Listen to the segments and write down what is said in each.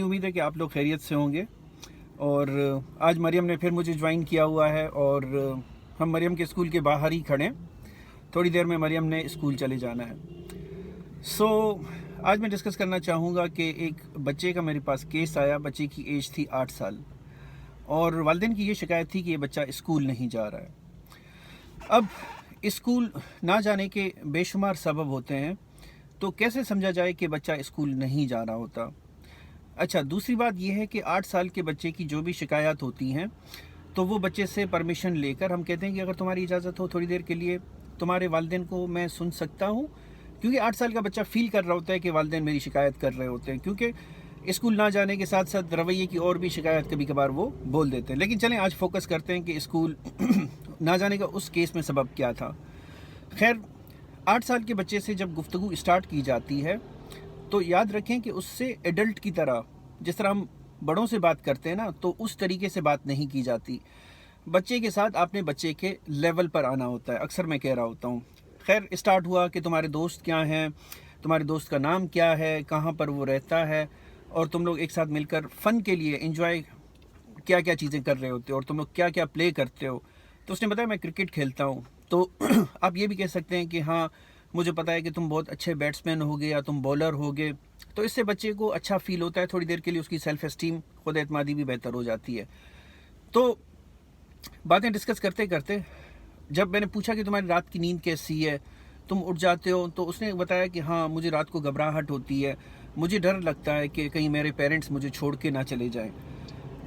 उम्मीद है कि आप लोग खैरियत से होंगे। और आज मरियम ने फिर मुझे ज्वाइन किया हुआ है और हम मरियम के स्कूल के बाहर ही खड़े हैं। थोड़ी देर में मरियम ने स्कूल चले जाना है। आज मैं डिस्कस करना चाहूँगा कि एक बच्चे का मेरे पास केस आया। बच्चे की एज थी 8 साल और वालिदैन की ये शिकायत थी कि ये बच्चा स्कूल नहीं जा रहा है। अब स्कूल ना जाने के बेशुमार सबब होते हैं, तो कैसे समझा जाए कि बच्चा स्कूल नहीं जा रहा होता। अच्छा, दूसरी बात यह है कि 8 साल के बच्चे की जो भी शिकायत होती हैं तो वो बच्चे से परमिशन लेकर हम कहते हैं कि अगर तुम्हारी इजाज़त हो थोड़ी देर के लिए तुम्हारे वालिदैन को मैं सुन सकता हूँ, क्योंकि 8 साल का बच्चा फील कर रहा होता है कि वालिदैन मेरी शिकायत कर रहे होते हैं, क्योंकि स्कूल ना जाने के साथ साथ रवैये की और भी शिकायत कभी कभार वो बोल देते हैं। लेकिन चलें आज फोकस करते हैं कि स्कूल ना जाने का उस केस में सबब क्या था। खैर, 8 साल के बच्चे से जब गुफ्तगू स्टार्ट की जाती है तो याद रखें कि उससे एडल्ट की तरह, जिस तरह हम बड़ों से बात करते हैं ना, तो उस तरीके से बात नहीं की जाती। बच्चे के साथ आपने बच्चे के लेवल पर आना होता है। अक्सर मैं कह रहा होता हूँ। खैर, स्टार्ट हुआ कि तुम्हारे दोस्त क्या हैं, तुम्हारे दोस्त का नाम क्या है, कहाँ पर वो रहता है, और तुम लोग एक साथ मिलकर फ़न के लिए एंजॉय क्या क्या चीज़ें कर रहे होते हो और तुम लोग क्या क्या प्ले करते हो। तो उसने बताया मैं क्रिकेट खेलता हूँ। तो आप ये भी कह सकते हैं कि हाँ, मुझे पता है कि तुम बहुत अच्छे बैट्समैन होगे या तुम बॉलर होगे। तो इससे बच्चे को अच्छा फील होता है, थोड़ी देर के लिए उसकी सेल्फ एस्टीम, खुद एतमादी भी बेहतर हो जाती है। तो बातें डिस्कस करते करते जब मैंने पूछा कि तुम्हारी रात की नींद कैसी है, तुम उठ जाते हो, तो उसने बताया कि हाँ, मुझे रात को घबराहट होती है, मुझे डर लगता है कि कहीं मेरे पेरेंट्स मुझे छोड़ के ना चले जाएं।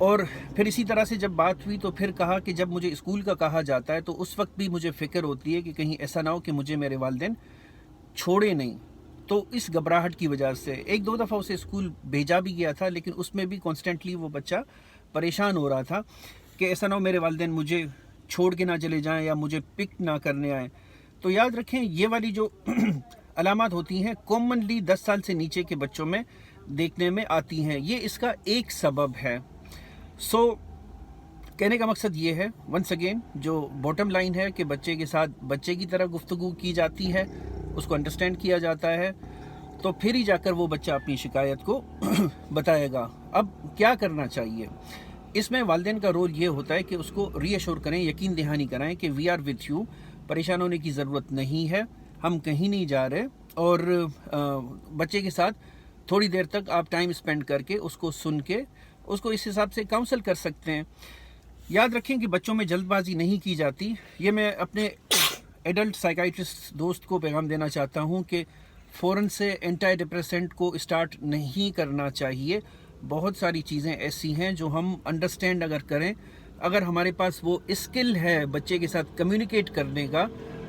और फिर इसी तरह से जब बात हुई तो फिर कहा कि जब मुझे स्कूल का कहा जाता है तो उस वक्त भी मुझे फ़िक्र होती है कि कहीं ऐसा ना हो कि मुझे मेरे वालिदैन छोड़े नहीं। तो इस घबराहट की वजह से एक दो दफ़ा उसे स्कूल भेजा भी गया था, लेकिन उसमें भी कॉन्स्टेंटली वो बच्चा परेशान हो रहा था कि ऐसा ना हो मेरे वालिदैन मुझे छोड़ के ना चले जाएं या मुझे पिक ना करने आए। तो याद रखें, ये वाली जो अलामत होती हैं कॉमनली 10 साल से नीचे के बच्चों में देखने में आती हैं। ये इसका एक सबब है। कहने का मकसद ये है, वंस अगेन, जो बॉटम लाइन है कि बच्चे के साथ बच्चे की तरह गुफ्तगू की जाती है, उसको अंडरस्टैंड किया जाता है, तो फिर ही जाकर वो बच्चा अपनी शिकायत को बताएगा। अब क्या करना चाहिए इसमें? वालिदैन का रोल ये होता है कि उसको रीअश्योर करें, यकीन दहानी कराएं कि वी आर विथ यू, परेशान होने की ज़रूरत नहीं है, हम कहीं नहीं जा रहे। और बच्चे के साथ थोड़ी देर तक आप टाइम स्पेंड करके उसको सुन के उसको इस हिसाब से काउंसल कर सकते हैं। याद रखें कि बच्चों में जल्दबाजी नहीं की जाती। ये मैं अपने एडल्ट साइकाइट्रिस्ट दोस्त को पैगाम देना चाहता हूँ कि फ़ौरन से एंटी डिप्रेसेंट को स्टार्ट नहीं करना चाहिए। बहुत सारी चीज़ें ऐसी हैं जो हम अंडरस्टैंड अगर करें, अगर हमारे पास वो स्किल है बच्चे के साथ कम्युनिकेट करने का,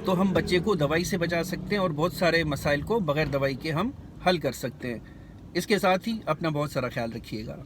तो हम बच्चे को दवाई से बचा सकते हैं और बहुत सारे मसाइल को बग़ैर दवाई के हम हल कर सकते हैं। इसके साथ ही अपना बहुत सारा ख्याल रखिएगा।